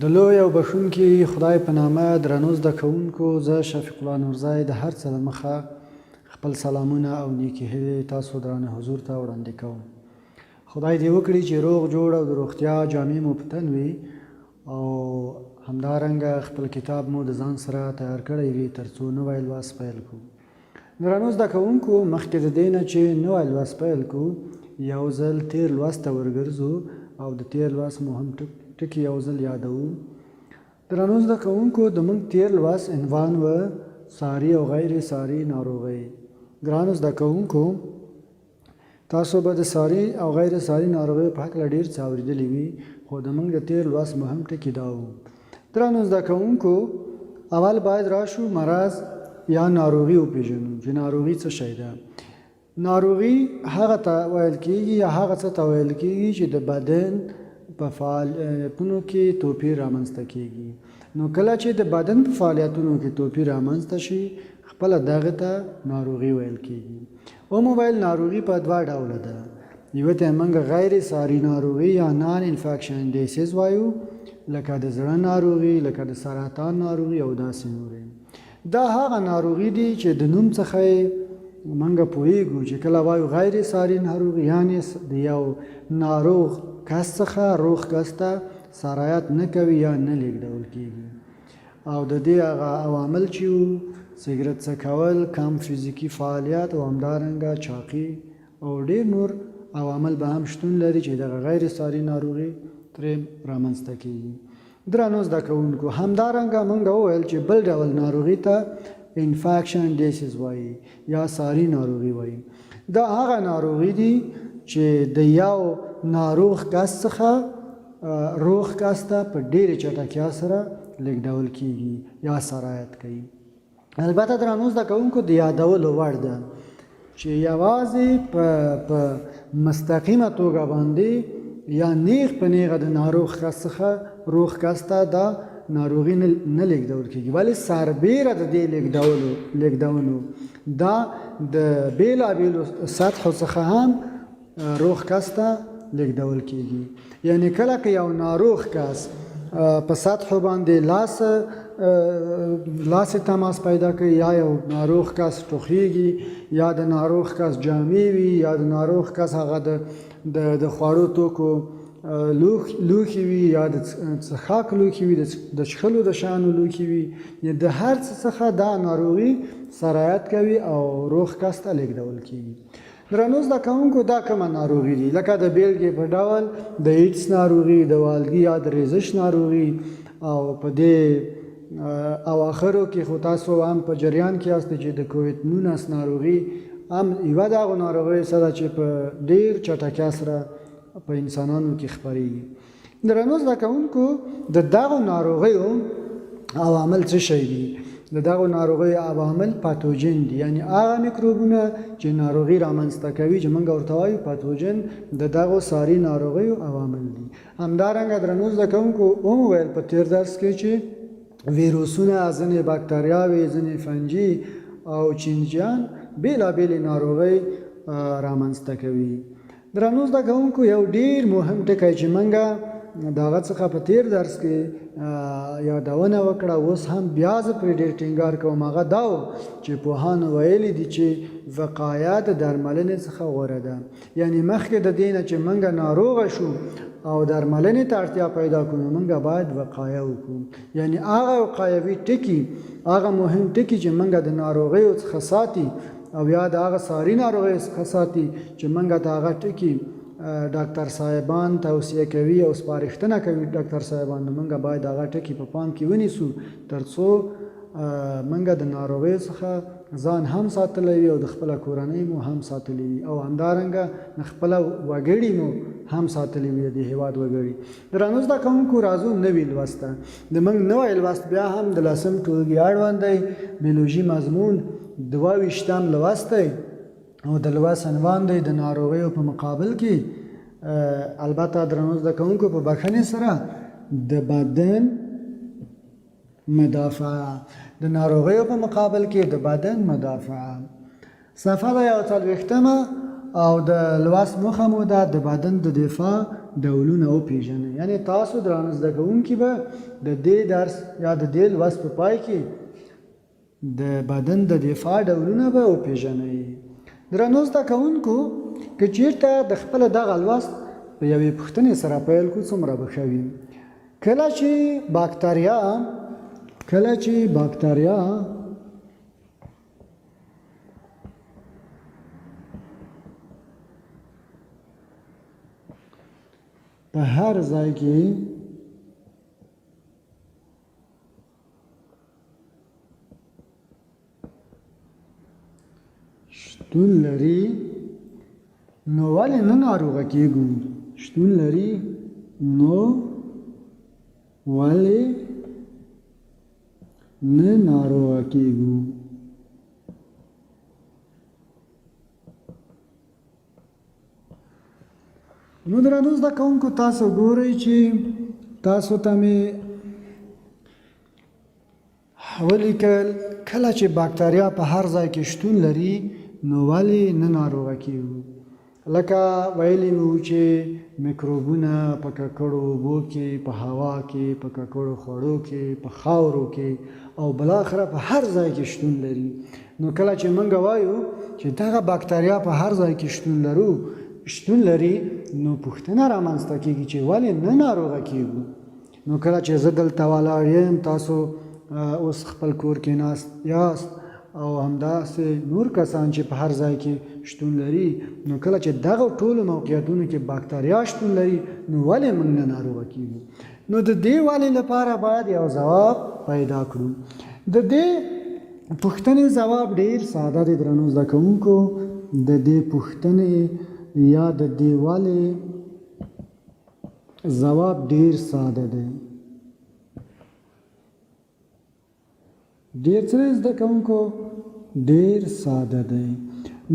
د لوی او بښونکي خدای په نامه درنو زده کوونکو، زه شفیق الله نورزی د هر څه له مخه خپل سلامونه او نیکې هیلې تاسو درانه حضور ته وړاندې کوم. خدای دې وکړي چې روغ جوړ او د روغتیا جامې مو په تن وي او همدارنګه خپل کتاب مو د ځان سره تیار کړی وي تر څو نوی لوست پیل کړو. درنو زده کوونکو، مخکې د دې نه چې نوی لوست پیل کړو یو ځل تیر لوست ته ورګرځو او د تیر لوست مهم ټکي یو ځل یادوو. درنو زده کوونکو، د موږ تیر لوست عنوان و ساري او غیر ساري ناروغۍ. ګرانو زده کوونکو، تاسو به د ساري او غیر ساري ناروغیو په هکله ډېر څه اورېدلي وي، خو د موږ د تیر لوست مهم ټکي دا و. درنو زده کوونکو، اول باید راشو مرض یا ناروغي وپېژنو چې ناروغي څه شی ده. ناروغي هغه ته ویل کېږي یا هغه څه ته ویل کېږي چې د بدن په فعالیتونو کې توپیر رامنځته کېږي. نو کله چې د بدن په فعالیتونو کې توپیر رامنځته شي، خپله دغه ته ناروغي ویل کېږي. وموبایل ناروغي په دوه ډوله ده. یوه ته موږ غیر ساري ناروغي یا نان انفیکشن ډیسیز وایو، لکه د زړه ناروغي، لکه د سرطان ناروغي او داسې نورې. دا هغه ناروغي دي چې د نوم څخه موږ پوهیږو چې کله وایو غیر ساري ناروغي، یعنې د یو ناروغ کس څخه روغ کس ته سرایت نه کوي یا نه لیږدول کېږي. او د دې هغه عوامل چې وو سګرټ څکول، کم فزیکي فعالیت او همدارنګه چاقي او ډېر نور عوامل به هم شتون لري چې دغه غیر ساري ناروغي ترې رامنځته کېږي. درنو زده کوونکو، همدارنګه موږ وویل چې بل ډول ناروغي ته انفیکشن ډیسیز وایي یا ساري ناروغي وایي. دا هغه ناروغي دي چې د یو ناروغ کس څخه روغ کس ته په ډېرې چټکتیا سره لیږدول کېږي یا سرایت کوي. البته درنو زده کوونکو، د یادولو وړ ده چې یوازې په مستقیمه توګه باندې یا نیغ په نیغه د ناروغ کس څخه روغ کس ته دا ناروغي نه لیږدول کېږي، ولې سربیره د دې لیږدونو دا د بېلابېلو سطحو څخه هم روغ کس ته لیږدول کېږي. یعنی کله که یو ناروغ کس په سطحو باندې لاس تماس پیدا کوي، یا یو ناروغ کس ټوخیږي، یا د ناروغ کس جامې وي، یا د ناروغ کس هغه د خوړو توکو لوښي وي، یا د څښاک لوښي وي، د څښلو د شیانو لوښي وي، د هر څه څخه دا ناروغي سرایت کوي او روغ کس ته لیږدول کېږي. درنو زده کوونکو، دا کومه ناروغي دي؟ لکه د بیلګې په ډول د ایډز ناروغي، د والګي یا د ریزش ناروغي، او په دې اواخرو کې خو تاسو هم په جریان کې یاست چې د کووید-19 ناروغي هم یوه د هغو ناروغیو څخه ده چې په ډېر چټکتیا سره په انسانانو کې خپرېږي. درنو زده کوونکو، د دغو ناروغیو عوامل څه شی دي؟ د دغو ناروغیو عوامل پاتوجن دي، یعنی هغه میکروبونه چې ناروغي رامنځته کوي چې موږ ورته وایو پاتوجن، د دغو ساري ناروغیو عوامل دي. همدارنګه درنو زده کوونکو، ومویل په تیر درس کې چې ویروسونه، ځینې باکتریاوې، ځینې فنجي او چینجیان بېلابېلې ناروغۍ رامنځته کوي. درنو زده کوونکو، یو ډېر مهم ټکی چې موږ د هغه څخه په تیر درس کې یادونه وکړه، اوس هم بیا زه پرې ډېر ټینګار کوم، هغه دا و چې پوهانو ویلي دي چې وقایه د درملنې څخه غوره ده. یعنی مخکې د دې نه چې موږ ناروغه شو او درملنې ته اړتیا پیدا کړو، موږ باید وقایه وکړو. یعنی هغه وقایوي ټکي، هغه مهم ټکي چې موږ د ناروغیو څخه ساتي او یا د هغه ساري ناروغیو څخه ساتي چې موږ د هغه ټکي ډاکټر صاحبان توصیه کوي او سپارښتنه کوي ډاکټر صاحبان، نو موږ باید هغه ټکي په پام کې ونیسو تر څو موږ د ناروغیو څخه ځان هم ساتلی وي او د خپله کورنۍ مو هم ساتلی وي او همدارنګه خپله وګړي مو هم ساتلی وي، د هېواد وګړي. درنو زده کوونکو، راځو نوي لوست ته. د موږ نوی لوست بیا هم د 10م ټولګي اړوند دی، بیولوژي مضمون 22م لوست دی او د لوست عنوان دی د ناروغیو په مقابل کې. البته درنو زده کوونکو، په بښنې سره د بدن مدافعه، د ناروغیو په مقابل کې د بدن مدافعه. صفحه 41 او د لوست موخه مو ده د بدن د دفاع ډولونه وپېژنئ. یعنې تاسو درانه زده کوونکي به د دې درس یا د دې لوست په پای کې د بدن د دفاع ډولونه به وپېژنئ. درنو زده کوونکو، که چېرته د خپله دغه لوست په یوې پوښتنې سره پیل کړو څومره به ښه وي. کله چې باکتریا په هر ځای کې شتون لري نو ولې نه ناروغه کېږو؟ شتون لري نو ولې نه ناروغه کېږو؟ نو درنو زده کوونکو، تاسو ګورئ چې تاسو ته مې ولیکل کله چې باکتریا په هر ځای کې شتون لري نو ولې نه ناروغه کېږو. لکه ویلي مو چې میکروبونه په ککړو اوبو کې، په هوا کې، په ککړو خوړو کې، په خاورو کې او بالاخره په هر ځای کې شتون لري. نو کله چې موږ وایو چې دغه باکتریا په هر ځای کې شتون لري نو پوښتنه رامنځته کېږي چې ولې نه ناروغه کېږو. نو کله چې زه دلته ولاړ یم، تاسو اوس خپل کور کې ناست یاست او همداسې نور کسان چې په هر ځای کې شتون لري، نو کله چې دغه ټولو موقعیتونو کې باکتریا شتون لري نو ولې موږ نه ناروغه کېږو. نو د دې ولې لپاره باید یو ځواب پیدا کړو. د دې پوښتنې ځواب ډېر ساده دی درنو زده کوونکو. د دې پوښتنې یا د دې ولې ځواب ډېر ساده دی. ډېر څه زده کوونکو؟ ډېر ساده دی.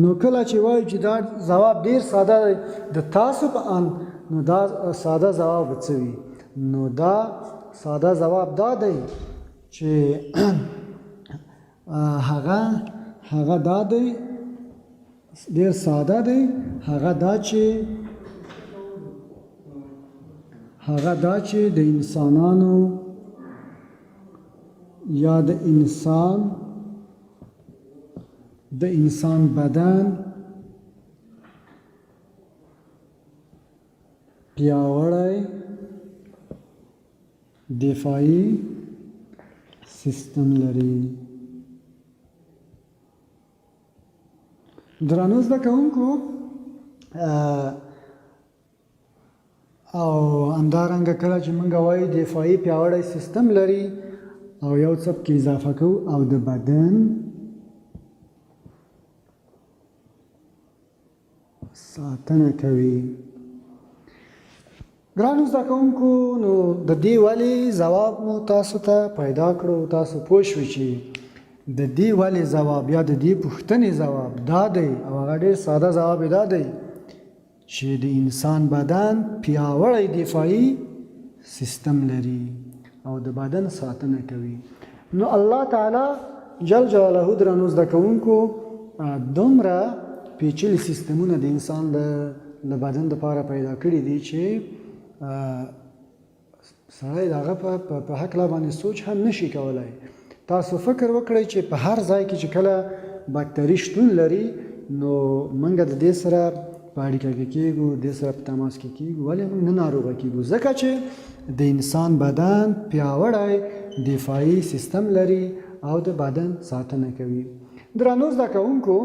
نو کله چې وایو چې دا ځواب ډېر ساده دی د تاسو په اند، نو دا ساده ځواب به څه وي؟ نو دا ساده ځواب دا دی چې هغه دا دی، ډېر ساده دی. هغه دا چې د انسانانو یا د انسان بدن پیاوړی دفاعي سیستم لري. درنو زده کوونکو، او همدارنګه کله چې موږ وایو دفاعي پیاوړی سیستم لري او یو څه پکې اضافه کوو او د بدن ساتنه کوي. ګرانو زده کوونکو، نو د دې ولې ځواب مو تاسو ته پیدا کړو. تاسو پوه شوئ چې د دې ولې ځواب یا د دې پوښتنې ځواب دا دی، او هغه ډېر ساده ځواب دا دی چې د انسان بدن پیاوړی دفاعي سیستم لري او د بدن ساتنه کوي. نو الله تعالی جل جلاله درنو زده کوونکو دومره پیچلي سیستمونه د انسان د بدن لپاره پیدا کړي دي چې سړی د هغه په هکله باندې سوچ هم نشي کولی. تاسو فکر وکړئ چې په هر ځای کې چې کله باکتري شتون لري نو موږ د دې سره په اړیکه کې کېږو، د دې سره په تماس کې کېږو. ولې موږ نه ناروغه کېږو؟ ځکه چې د انسان بدن پیاوړی دفاعي سیستم لري او د بدن ساتنه کوي. درنو زده کوونکو،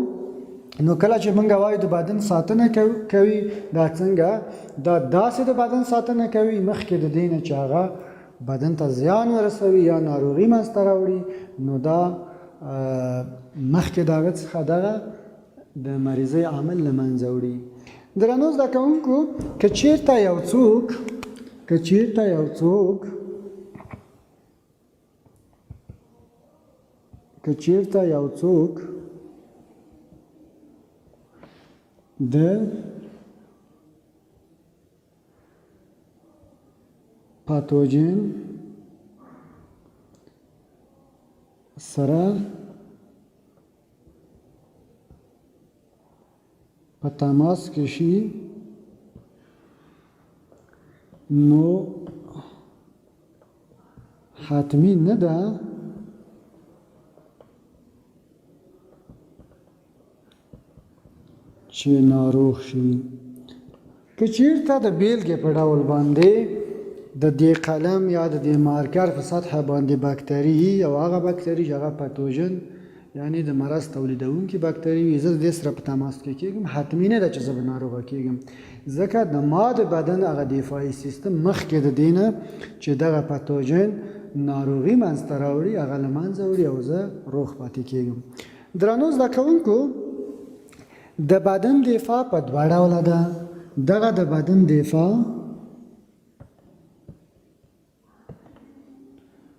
نو کله چې موږ وایو د بدن ساتنه کوي، دا څنګه؟ دا داسې د بدن ساتنه کوي مخکې د دې نه چې هغه بدن ته زیان ورسوي یا ناروغي منځته راوړي. نو دا مخکې د هغه څخه دغه د مریضۍ عامل له منځه وړي. درنو زده کوونکو، که چېرته یو څوک د پاتوجن سره په تماس کې شي نو حتمی نه ده چې ناروغ شي. که چیرته د بیلګې په ډول باندې د دې قلم یا د دې مارکر په سطحه باندې باکتری او هغه باکتری چې هغه پاتوژن یعنی د مرض تولیدونکي باکتری وي، زه د دې سره په تماس کې کېږم، حتمي نه ده چې زه به ناروغه کېږم، ځکه د ما د بدن هغه دفاعي سیستم مخکې د دې نه چې دغه پاتوژن ناروغي منځته راوړي هغه له منځه وړي او زه روغ پاتې کېږم. درنو زده کوونکو، د بدن دفاع په دوه ډوله ده. دغه د بدن دفاع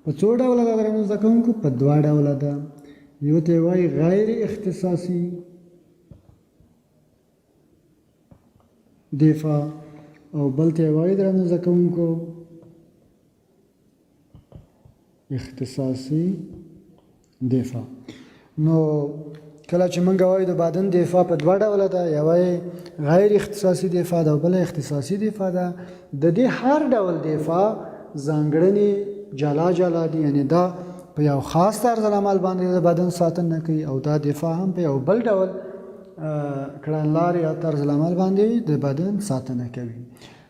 په څو ډوله ده درنو زده کوونکو؟ په دوه ډوله ده. یو ته وایي غیر اختصاصي دفاع او بل ته وایي درنو زده کوونکو اختصاصي دفاع. نو کله چې موږ وایو د بدن دفاع په دوه ډوله ده، یوه غیر اختصاصي دفاع ده او بله اختصاصي دفاع ده. د دې هر ډول دفاع ځانګړنې جلا جلا دي، یعنی دا په یو خاص طرز العمل باندې د بدن ساتنه کوي او دا دفاع هم په یو بل ډول کړنلارې یا طرز العمل باندې د بدن ساتنه کوي.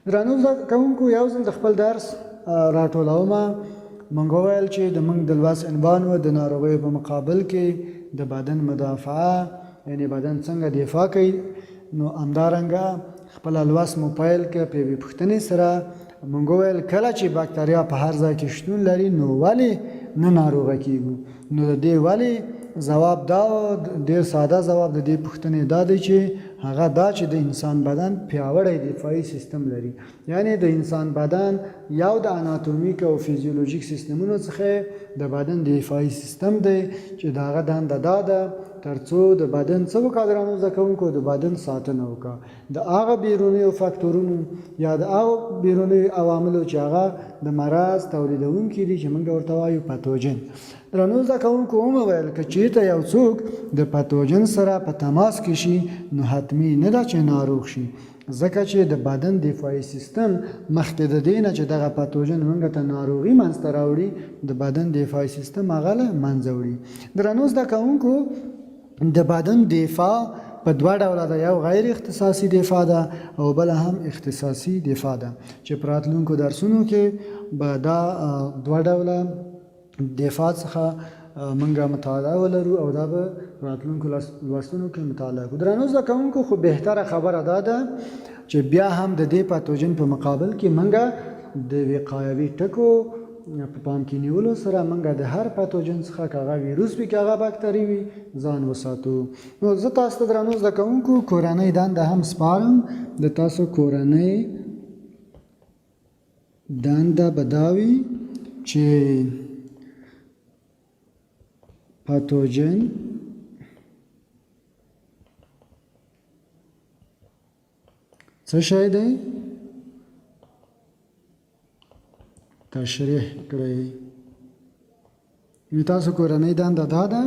درنو زده کوونکو، یو ځل د خپل درس راټولومه. موږ وویل چې د موږ د لوست عنوان و د ناروغیو په مقابل کې د بدن مدافعه، یعنی بدن څنګه دفاع کوي. نو همدارنګه خپل لوست مو پیل کړ په یوې پوښتنې سره. موږ وویل کله چې باکتریا په هر ځای کې شتون لري نو ولې نه ناروغه کیږو؟ نو د دې ولې ځواب دا ډېر ساده ځواب د دې پوښتنې دا دی چې هغه دا چې د انسان بدن پیاوړی دفاعي سیستم لري. یعنی د انسان بدن یو د اناتومیک او فیزیولوژیک سیستمونو څخه د بدن دفاعي سیستم دی چې د هغه دنده دا ده ترڅو د بدن څه وکړه درنو زده کوونکو؟ د بدن ساتنه وکړه د هغه بیرونیو فاکتورونو یا د هغه بیرونیو عواملو چې هغه د مرض تولیدونکي دي چې موږ ورته وایو پاتوژن. درنو زده کوونکو، وویل که چېرته یو څوک د پاتوژن سره په تماس کې شي نو حتمي نه ده چې ناروغ شي، ځکه چې د بدن دفاعي سیستم مخکې د دې نه چې دغه پاتوژن موږ ته ناروغي منځته راوړي د بدن دفاعي سیستم هغه له منځه وړي. درنو زده کوونکو، د بدن دفاع په دوه ډوله ده، یو غیر اختصاصي دفاع ده او بل هم اختصاصي دفاع ده چې په راتلونکو درسونو کې به دا دوه ډوله دفاع څخه موږ مطالعه ولرو او دا به راتلونکو لوستونو کې مطالعه کوو. درنو زده کوونکو، خو بهتره خبره دا ده چې بیا هم د دې پاتوژن په مقابل کې موږ د وقایوي ټکو په پام کې نیولو سره موږ د هر پاتوژن څخه که هغه ویروس وي که هغه باکتري وي ځان وساتو. نو زه تاسو ته درنو زده کوونکو کورنۍ دنده هم سپارم. د تاسو کورنۍ دنده به دا وي چې پاتوژن څه شی دی تشریح کړئ. تاسو کورنۍ دنده دا ده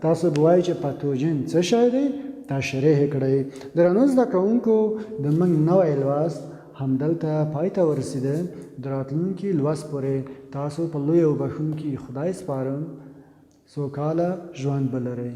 تاسو به وایئ چې پاتوژن څه شی دی تشریح کړئ. درنو زده کوونکو، د موږ نوی لوست همدلته پای ته ورسېده. د راتلونکي لوست پورې تاسو په لوی او بښونکي خدای سپارم. سوکاله ژوند ولرئ.